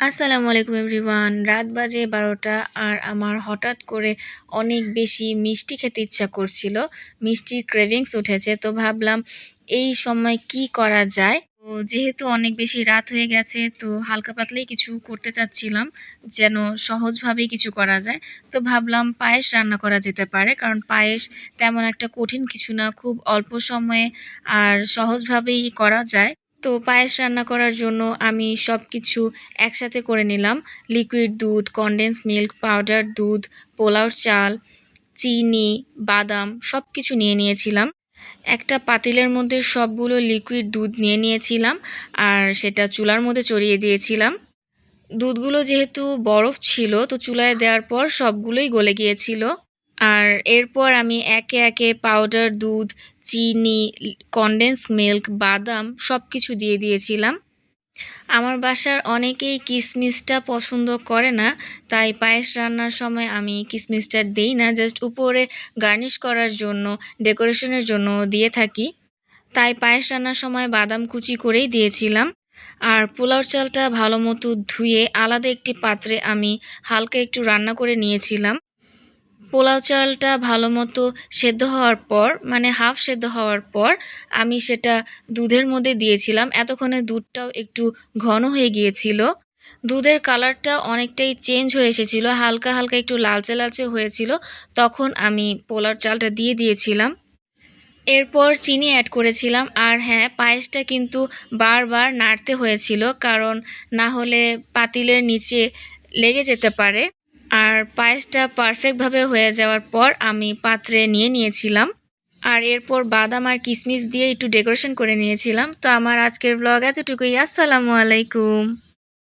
আসসালামু আলাইকুম এভরিওয়ান। রাত বাজে ১২টা আর আমার হঠাৎ করে অনেক বেশি মিষ্টি খেতে ইচ্ছা করছিল। মিষ্টির ক্রেভিংস উঠেছে। তো ভাবলাম এই সময় কি করা যায়? তো যেহেতু অনেক বেশি রাত হয়ে গেছে তো হালকা পাতলাই কিছু করতে চাচ্ছিলাম যেন সহজভাবেই কিছু করা যায়। তো ভাবলাম পায়েস রান্না করা যেতে পারে। কারণ পায়েস তেমন একটা কঠিন কিছু না। খুব অল্প সময়ে আর সহজভাবেই করা যায়। তো পায়েস রান্না করার জন্য আমি সবকিছু একসাথে করে নিলাম। লিকুইড দুধ, কনডেন্স মিল্ক, পাউডার দুধ, পোলাওর চাল, চিনি, বাদাম সবকিছু নিয়ে নিয়েছিলাম। একটা পাতিলের মধ্যে সবগুলো লিকুইড দুধ নিয়ে নিয়েছিলাম আর সেটা চুলার মধ্যে চড়িয়ে দিয়েছিলাম। দুধগুলো যেহেতু বরফ ছিল তো চুলায় দেওয়ার পর সবগুলোই গলে গিয়েছিল। আর এরপর আমি একে একে পাউডার দুধ, চিনি, কনডেন্স মিল্ক, বাদাম সবকিছু দিয়ে দিয়েছিলাম। আমার বাসার অনেকেই কিশমিশটা পছন্দ করে না, তাই পায়েস রান্নার সময় আমি কিশমিশটা দেই না। জাস্ট উপরে গার্নিশ করার জন্য, ডেকোরেশনের জন্য দিয়ে থাকি। তাই পায়েস রান্নার সময় বাদাম কুচি করেই দিয়েছিলাম। আর পোলাওর চালটা ভালোমতো ধুয়ে আলাদা একটি পাত্রে আমি হালকা একটু রান্না করে নিয়েছিলাম। পোলাও চালটা ভালোমতো সেদ্ধ হওয়ার পর মানে হাফ সেদ্ধ হওয়ার পর আমি সেটা দুধের মধ্যে দিয়েছিলাম। এতক্ষণে দুধটাও একটু ঘন হয়ে গিয়েছিল। দুধের কালারটা অনেকটাই চেঞ্জ হয়ে এসেছিল। হালকা, হালকা একটু লালচে, লালচে হয়েছিল। তখন আমি পোলাওর চালটা দিয়ে দিয়েছিলাম। এরপর চিনি অ্যাড করেছিলাম। আর হ্যাঁ, পায়েসটা কিন্তু বারবার নাড়তে হয়েছিল। কারণ না হলে পাতিলের নিচে লেগে যেতে পারে। আর পায়েসটা পারফেক্টভাবে হয়ে যাওয়ার পর আমি পাত্রে নিয়ে নিয়েছিলাম। আর এরপর বাদাম আর কিশমিশ দিয়ে একটু ডেকোরেশন করে নিয়েছিলাম। তো আমার আজকের ভ্লগ এতটুকুই। আসসালামু আলাইকুম।